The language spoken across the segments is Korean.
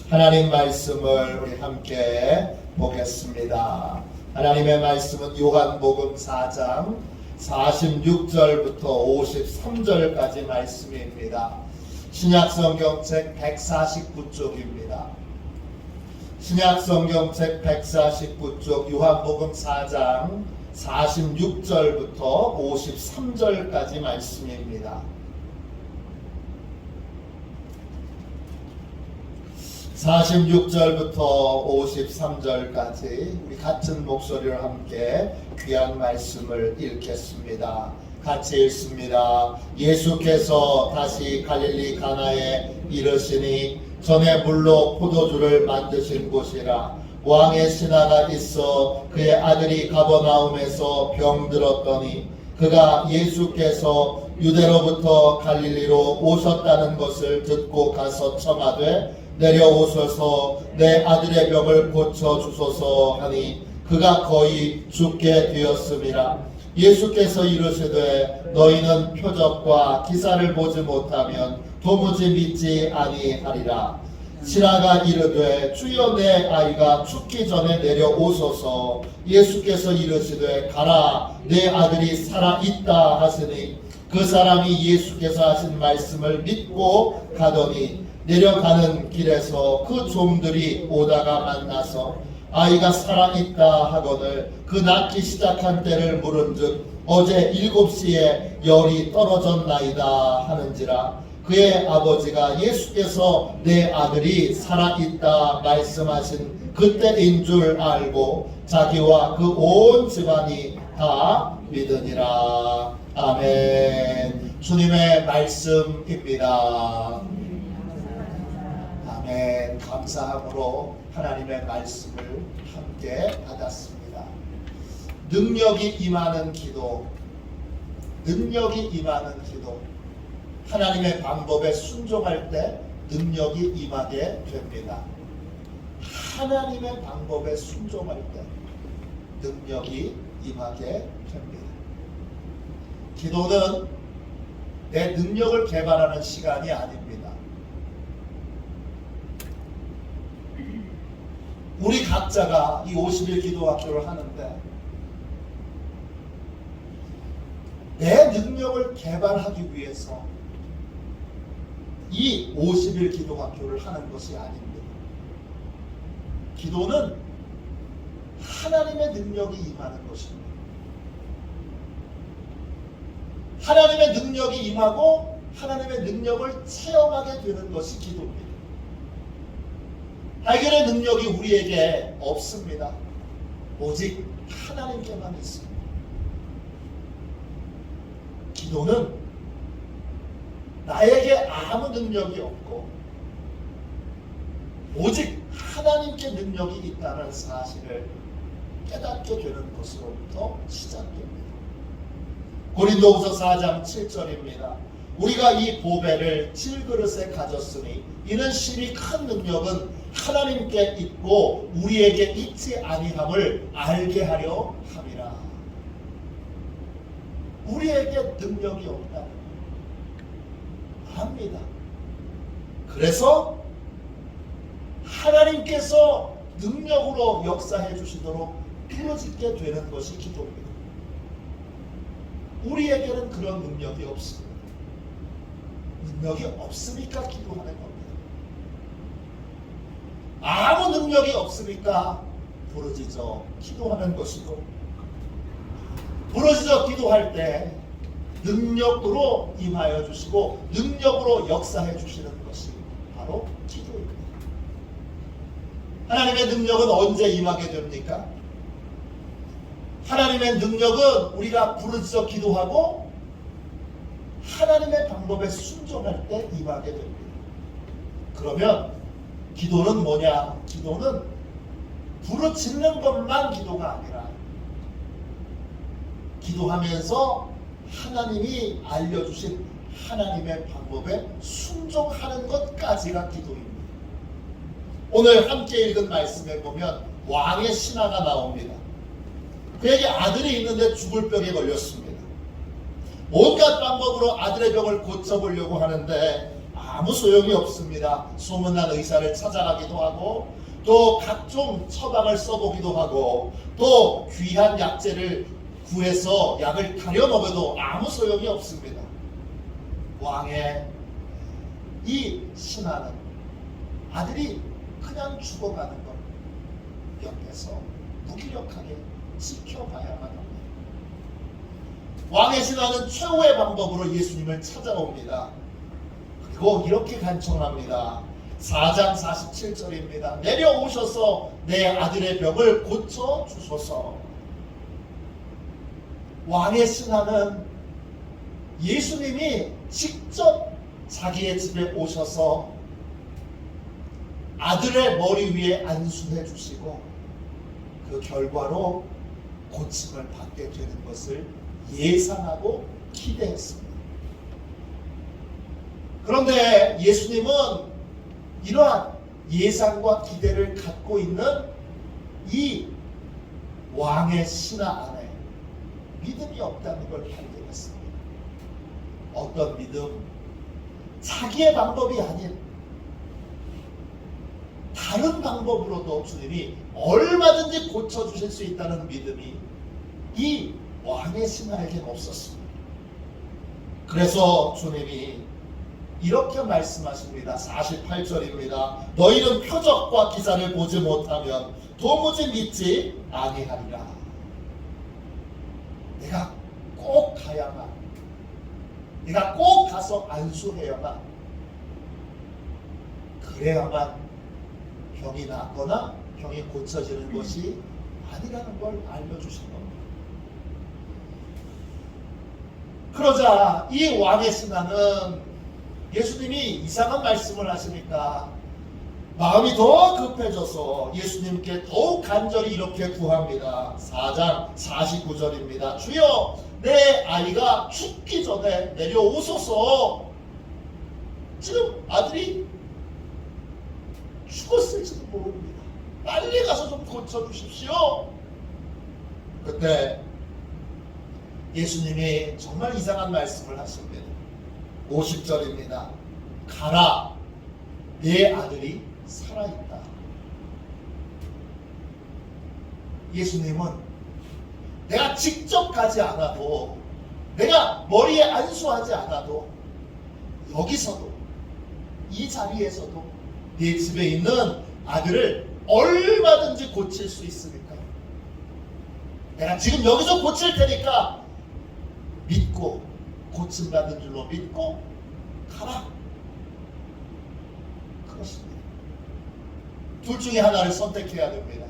하나님 말씀을 우리 함께 보겠습니다. 하나님의 말씀은 요한복음 4장 46절부터 53절까지 말씀입니다. 신약성경책 149쪽입니다. 신약성경책 149쪽 요한복음 4장 46절부터 53절까지 말씀입니다. 46절부터 53절까지 우리 같은 목소리로 함께 귀한 말씀을 읽겠습니다. 같이 읽습니다. 예수께서 다시 갈릴리 가나에 이르시니 전에 물로 포도주를 만드신 곳이라. 왕의 신하가 있어 그의 아들이 가버나움에서 병들었더니 그가 예수께서 유대로부터 갈릴리로 오셨다는 것을 듣고 가서 청하되 내려오소서 내 아들의 병을 고쳐주소서 하니 그가 거의 죽게 되었음이라. 예수께서 이르시되 너희는 표적과 기사를 보지 못하면 도무지 믿지 아니하리라. 신하가 이르되 주여 내 아이가 죽기 전에 내려오소서. 예수께서 이르시되 가라 내 아들이 살아있다 하시니 그 사람이 예수께서 하신 말씀을 믿고 가더니 내려가는 길에서 그 종들이 오다가 만나서 아이가 살아있다 하거늘 그 낫기 시작한 때를 물은즉 어제 7시에 열이 떨어졌나이다 하는지라. 그의 아버지가 예수께서 내 아들이 살아있다 말씀하신 그때인 줄 알고 자기와 그 온 집안이 다 믿으니라. 아멘. 주님의 말씀입니다. 아멘. 감사함으로 하나님의 말씀을 함께 받았습니다. 능력이 임하는 기도, 능력이 임하는 기도. 하나님의 방법에 순종할 때 능력이 임하게 됩니다. 하나님의 방법에 순종할 때 능력이 임하게 됩니다. 기도는 내 능력을 개발하는 시간이 아닙니다. 우리 각자가 이 50일 기도학교를 하는데 내 능력을 개발하기 위해서 이 50일 기도학교를 하는 것이 아닙니다. 기도는 하나님의 능력이 임하는 것입니다. 하나님의 능력이 임하고 하나님의 능력을 체험하게 되는 것이 기도입니다. 해결의 능력이 우리에게 없습니다. 오직 하나님께만 있습니다. 기도는 나에게 아무 능력이 없고 오직 하나님께 능력이 있다는 사실을 깨닫게 되는 것으로부터 시작됩니다. 고린도후서 4장 7절입니다. 우리가 이 보배를 질그릇에 가졌으니 이는 심히 큰 능력은 하나님께 있고 우리에게 있지 아니함을 알게 하려 함이라. 우리에게 능력이 없다 합니다. 그래서 하나님께서 능력으로 역사해 주시도록 부르짖게 되는 것이 기도입니다. 우리에게는 그런 능력이 없습니다. 능력이 없으니까 기도하는 겁니다. 아무 능력이 없으니까 부르짖어 기도하는 것이고, 부르짖어 기도할 때 능력으로 임하여 주시고 능력으로 역사해 주시는 것이 바로 기도입니다. 하나님의 능력은 언제 임하게 됩니까? 하나님의 능력은 우리가 부르짖어 기도하고 하나님의 방법에 순종할 때 임하게 됩니다. 그러면 기도는 뭐냐? 기도는 부르짖는 것만 기도가 아니라 기도하면서 하나님이 알려주신 하나님의 방법에 순종하는 것까지가 기도입니다. 오늘 함께 읽은 말씀에 보면 왕의 신하가 나옵니다. 그에게 아들이 있는데 죽을 병에 걸렸습니다. 온갖 방법으로 아들의 병을 고쳐보려고 하는데 아무 소용이 없습니다. 소문난 의사를 찾아가기도 하고 또 각종 처방을 써보기도 하고 또 귀한 약재를 구해서 약을 타려 먹어도 아무 소용이 없습니다. 왕의 이 신하는 아들이 그냥 죽어가는 걸 옆에서 무기력하게 지켜봐야만 합니다. 왕의 신하는 최후의 방법으로 예수님을 찾아옵니다. 그리고 이렇게 간청합니다. 4장 47절입니다. 내려오셔서 내 아들의 병을 고쳐주소서. 왕의 신하는 예수님이 직접 자기의 집에 오셔서 아들의 머리 위에 안수해 주시고 그 결과로 고침을 받게 되는 것을 예상하고 기대했습니다. 그런데 예수님은 이러한 예상과 기대를 갖고 있는 이 왕의 신하 안에 믿음이 없다는 걸 발견했습니다. 어떤 믿음? 자기의 방법이 아닌 다른 방법으로도 주님이 얼마든지 고쳐주실 수 있다는 믿음이 이 왕의 신하에게는 없었습니다. 그래서 주님이 이렇게 말씀하십니다. 48절입니다. 너희는 표적과 기사를 보지 못하면 도무지 믿지 아니하리라. 내가 꼭 가야만, 내가 꼭 가서 안수해야만, 그래야만 병이 낫거나 병이 고쳐지는 것이 아니라는 걸 알려주신 겁니다. 그러자 이 왕의 신하는 예수님이 이상한 말씀을 하시니까 마음이 더 급해져서 예수님께 더욱 간절히 이렇게 구합니다. 4장 49절입니다. 주여, 내 아이가 죽기 전에 내려오소서. 지금 아들이 죽었을지도 모릅니다. 빨리 가서 좀 고쳐주십시오. 그때 예수님이 정말 이상한 말씀을 하십니다. 50절입니다. 가라, 내 아들이 살아있다. 예수님은 내가 직접 가지 않아도, 내가 머리에 안수하지 않아도, 여기서도, 이 자리에서도 내 집에 있는 아들을 얼마든지 고칠 수 있으니까 내가 지금 여기서 고칠 테니까 믿고, 고침받은 줄로 믿고 가라. 그렇습니다. 둘 중에 하나를 선택해야 됩니다.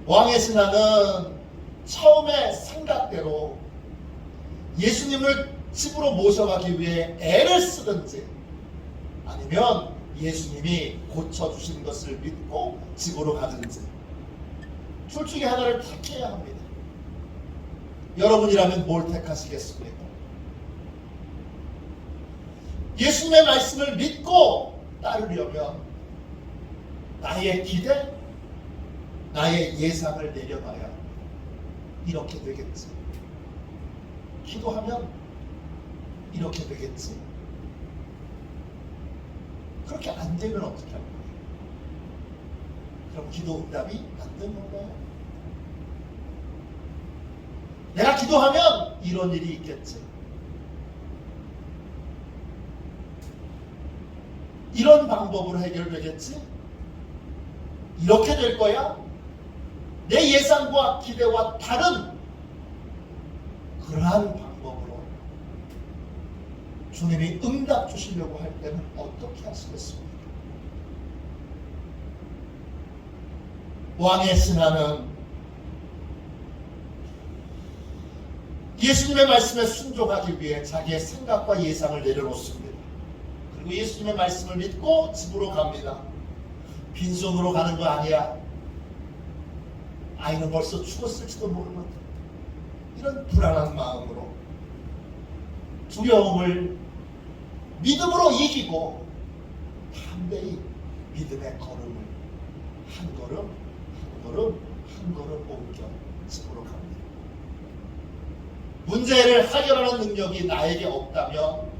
왕의 신하는 처음에 생각대로 예수님을 집으로 모셔가기 위해 애를 쓰든지, 아니면 예수님이 고쳐주신 것을 믿고 집으로 가든지, 둘 중에 하나를 택해야 합니다. 여러분이라면 뭘 택하시겠습니까? 예수님의 말씀을 믿고 따르려면 나의 기대, 나의 예상을 내려놔야 이렇게 되겠지. 기도하면 이렇게 되겠지. 그렇게 안 되면 어떻게 할 거예요? 그럼 기도 응답이 안 되는 건가요? 내가 기도하면 이런 일이 있겠지. 이런 방법으로 해결되겠지. 이렇게 될 거야. 내 예상과 기대와 다른 그러한 방법으로 주님이 응답 주시려고 할 때는 어떻게 하시겠습니까? 왕의 신하는 예수님의 말씀에 순종하기 위해 자기의 생각과 예상을 내려놓습니다. 그리고 예수님의 말씀을 믿고 집으로 갑니다. 빈손으로 가는 거 아니야. 아이는 벌써 죽었을지도 모르거든. 이런 불안한 마음으로 두려움을 믿음으로 이기고 담대히 믿음의 걸음을 한 걸음 한 걸음 한 걸음 옮겨 집으로 갑니다. 문제를 해결하는 능력이 나에게 없다면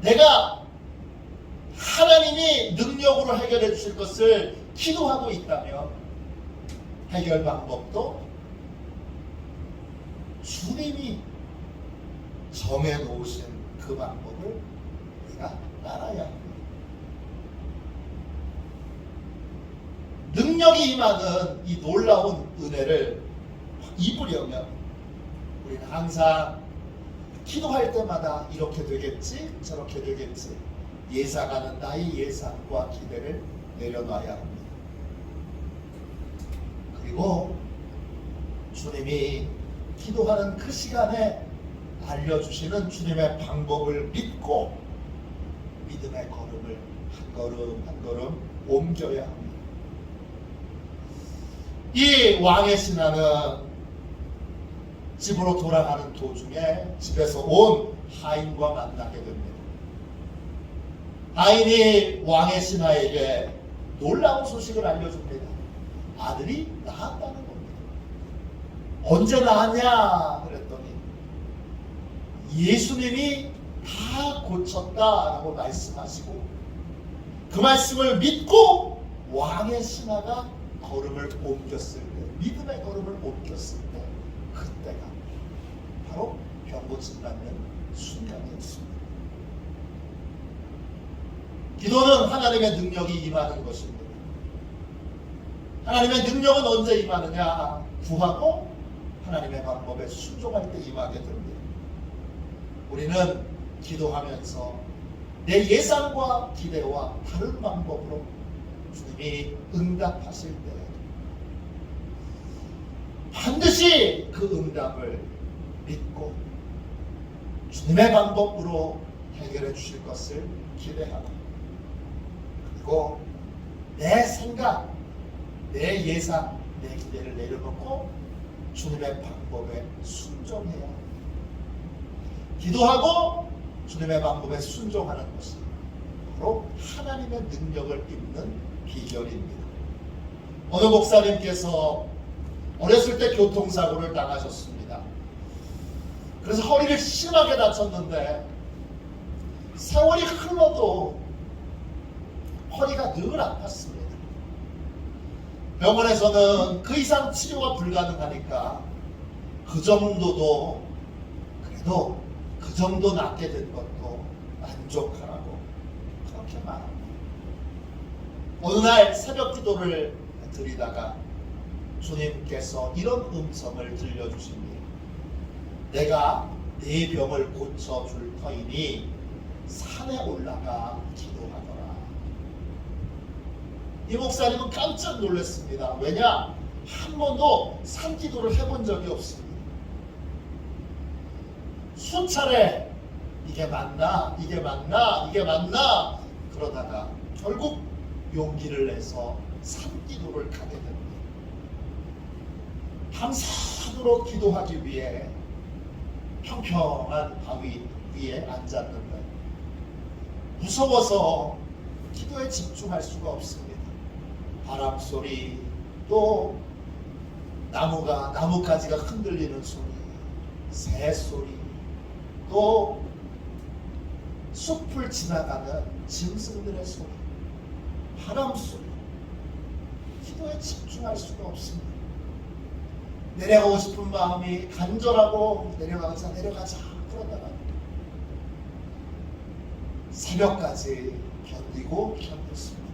내가 하나님이 능력으로 해결해 주실 것을 기도하고 있다면 해결 방법도 주님이 정해놓으신 그 방법을 우리가 따라야 합니다. 능력이 임하는 이 놀라운 은혜를 입으려면 우리는 항상 기도할 때마다 이렇게 되겠지 저렇게 되겠지 예상하는 나의 예상과 기대를 내려놔야 합니다. 그리고 주님이 기도하는 그 시간에 알려주시는 주님의 방법을 믿고 믿음의 걸음을 한 걸음 한 걸음 옮겨야 합니다. 이 왕의 신하는 집으로 돌아가는 도중에 집에서 온 하인과 만나게 됩니다. 하인이 왕의 신하에게 놀라운 소식을 알려줍니다. 아들이 낳았다는 겁니다. 언제 낳았냐 그랬더니 예수님이 다 고쳤다라고 말씀하시고 그 말씀을 믿고 왕의 신하가 걸음을 옮겼을 때 믿음의 걸음을 옮겼을 때 그때가 바로 병 고침받는 순간이었습니다. 기도는 하나님의 능력이 임하는 것입니다. 하나님의 능력은 언제 임하느냐? 구하고 하나님의 방법에 순종할 때 임하게 됩니다. 우리는 기도하면서 내 예상과 기대와 다른 방법으로 주님이 응답하실 때 반드시 그 응답을 믿고 주님의 방법으로 해결해 주실 것을 기대하고 그리고 내 생각, 내 예상, 내 기대를 내려놓고 주님의 방법에 순종해야 합니다. 기도하고 주님의 방법에 순종하는 것이 바로 하나님의 능력을 입는 비결입니다. 어느 목사님께서 어렸을 때 교통사고를 당하셨습니다. 그래서 허리를 심하게 다쳤는데 세월이 흘러도 허리가 늘 아팠습니다. 병원에서는 그 이상 치료가 불가능하니까 그 정도도 그래도 그 정도 낫게 된 것도 만족하라고 그렇게 말합니다. 어느 날 새벽 기도를 드리다가 주님께서 이런 음성을 들려주십니다. 내가 네 병을 고쳐줄 터이니 산에 올라가 기도하거라. 이 목사님은 깜짝 놀랐습니다. 왜냐? 한 번도 산 기도를 해본 적이 없습니다. 수차례 이게 맞나? 이게 맞나? 이게 맞나? 그러다가 결국 용기를 내서 산 기도를 가게 됩니다. 밤새도록 기도하기 위해 평평한 바위 위에 앉았는데 무서워서 기도에 집중할 수가 없습니다. 바람 소리, 또 나뭇가지가 흔들리는 소리, 새 소리, 또 숲을 지나가는 짐승들의 소리, 바람 소리, 기도에 집중할 수가 없습니다. 내려가고 싶은 마음이 간절하고 내려가자 그러다가 새벽까지 견디고 견뎠습니다.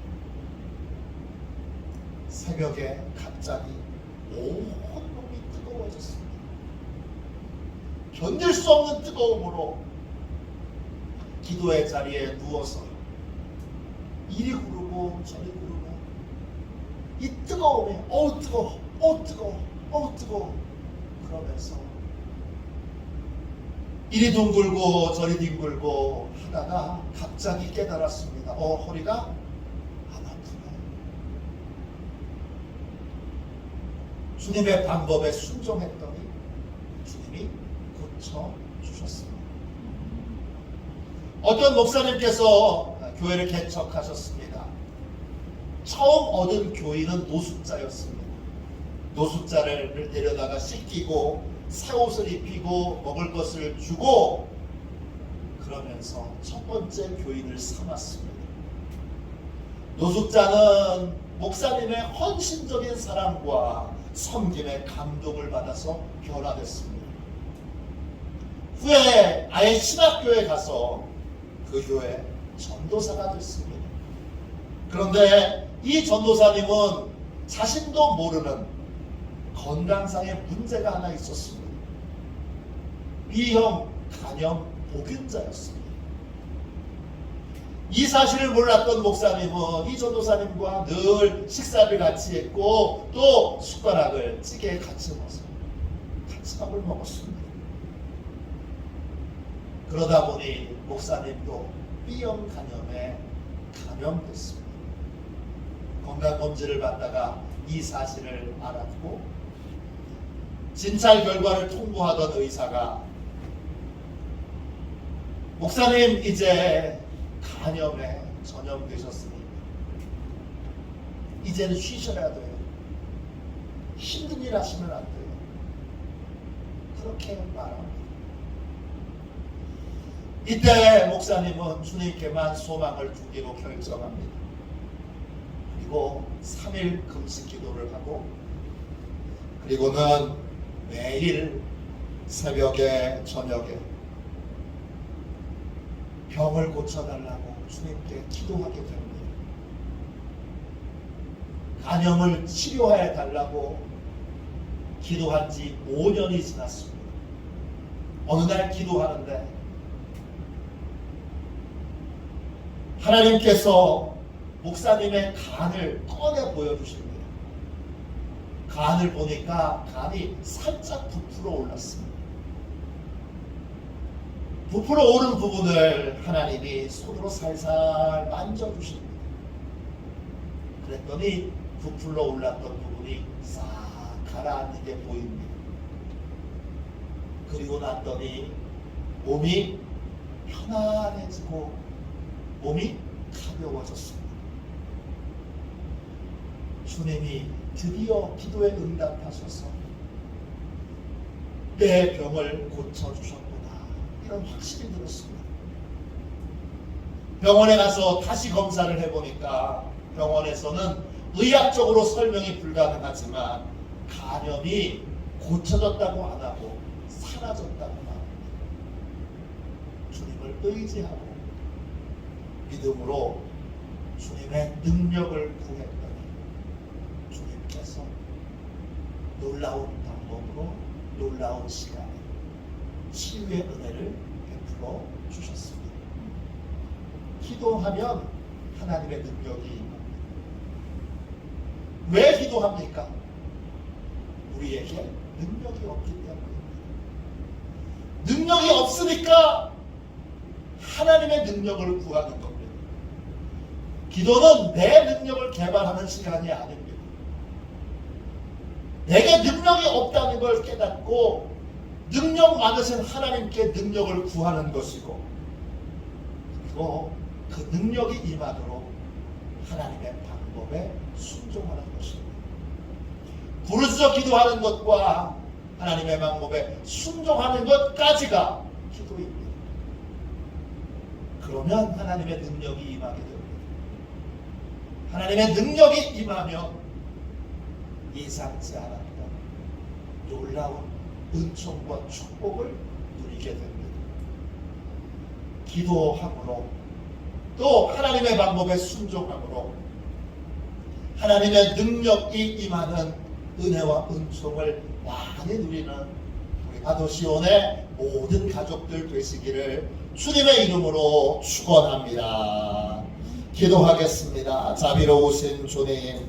새벽에 갑자기 온 몸이 뜨거워졌습니다. 견딜 수 없는 뜨거움으로 기도의 자리에 누워서 이리 구르고 저리 구르고 이 뜨거움에 어우 뜨거워 그러면서 이리 둥글고 저리 뒹굴고 하다가 갑자기 깨달았습니다. 허리가 안 아프네. 주님의 방법에 순종했더니 주님이 고쳐주셨습니다. 어떤 목사님께서 교회를 개척하셨습니다. 처음 얻은 교인은 노숙자였습니다. 노숙자를 데려다가 씻기고 새 옷을 입히고 먹을 것을 주고 그러면서 첫 번째 교인을 삼았습니다. 노숙자는 목사님의 헌신적인 사랑과 섬김에 감동을 받아서 변화됐습니다. 후에 아예 신학교에 가서 그 교회 전도사가 됐습니다. 그런데 이 전도사님은 자신도 모르는 건강상의 문제가 하나 있었습니다. B형 간염 보균자였습니다. 이 사실을 몰랐던 목사님은 이 전도사님과 늘 식사를 같이 했고 또 숟가락을 찌개에 같이 넣어서 같이 밥을 먹었습니다. 그러다 보니 목사님도 B형 간염에 감염됐습니다. 건강검진을 받다가 이 사실을 알았고 진찰 결과를 통보하던 의사가 목사님 이제 간염에 전염되셨으니 이제는 쉬셔야 돼요. 힘든 일 하시면 안 돼요. 그렇게 말합니다. 이때 목사님은 주님께만 소망을 두기로 결정합니다. 그리고 3일 금식 기도를 하고 그리고는 매일 새벽에 저녁에 병을 고쳐달라고 주님께 기도하게 됩니다. 간염을 치료해 달라고 기도한 지 5년이 지났습니다. 어느 날 기도하는데 하나님께서 목사님의 간을 꺼내 보여주십니다. 간을 보니까 간이 살짝 부풀어 올랐습니다. 부풀어 오른 부분을 하나님이 손으로 살살 만져주십니다. 그랬더니 부풀어 올랐던 부분이 싹 가라앉는 게 보입니다. 그리고 났더니 몸이 편안해지고 몸이 가벼워졌습니다. 주님이 드디어 기도에 응답하셔서 내 병을 고쳐주셨구나 이런 확신이 들었습니다. 병원에 가서 다시 검사를 해보니까 병원에서는 의학적으로 설명이 불가능하지만 간염이 고쳐졌다고 안 하고 사라졌다고 합니다. 주님을 의지하고 믿음으로 주님의 능력을 구했더니 주님께서 놀라운 방법으로 놀라운 시간에 치유의 은혜를 베풀어 주셨습니다. 기도하면 하나님의 능력이 임합니다. 왜 기도합니까? 우리에게 능력이 없기 때문입니다. 능력이 없으니까 하나님의 능력을 구하는 겁니다. 기도는 내 능력을 개발하는 시간이 아닙니다. 내게 능력이 없다는 걸 깨닫고 능력 많으신 하나님께 능력을 구하는 것이고 그리고 그 능력이 임하도록 하나님의 방법에 순종하는 것입니다. 부르짖어 기도하는 것과 하나님의 방법에 순종하는 것까지가 기도입니다. 그러면 하나님의 능력이 임하게 됩니다. 하나님의 능력이 임하면 예상치 않았던 놀라운 은총과 축복을 누리게 됩니다. 기도함으로 또 하나님의 방법에 순종함으로 하나님의 능력이 임하는 은혜와 은총을 많이 누리는 우리 바도시온의 모든 가족들 되시기를 주님의 이름으로 축원합니다. 기도하겠습니다. 자비로우신 주님,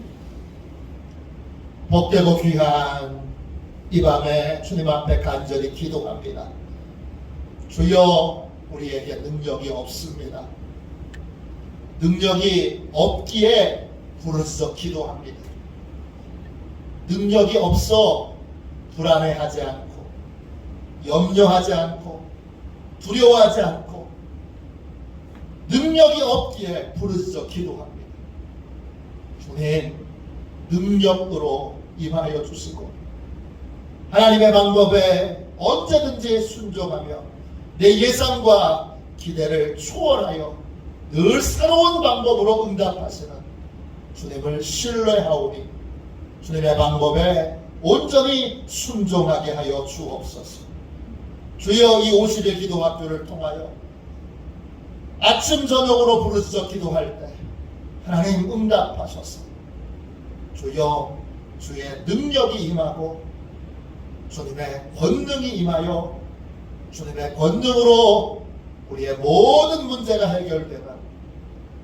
복되고 귀한 이 밤에 주님 앞에 간절히 기도합니다. 주여, 우리에게 능력이 없습니다. 능력이 없기에 부르짖어 기도합니다. 능력이 없어 불안해하지 않고 염려하지 않고 두려워하지 않고 능력이 없기에 부르짖어 기도합니다. 주님, 능력으로 임하여 주시고 하나님의 방법에 언제든지 순종하며 내 예상과 기대를 초월하여 늘 새로운 방법으로 응답하시는 주님을 신뢰하오니 주님의 방법에 온전히 순종하게 하여 주옵소서. 주여, 이 50의 기도학교를 통하여 아침 저녁으로 부르짖어 기도할 때 하나님 응답하셔서 주여, 주의 능력이 임하고 주님의 권능이 임하여 주님의 권능으로 우리의 모든 문제가 해결되는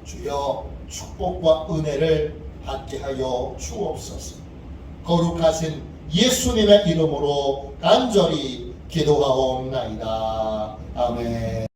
주여 축복과 은혜를 받게 하여 주옵소서. 거룩하신 예수님의 이름으로 간절히 기도하옵나이다. 아멘.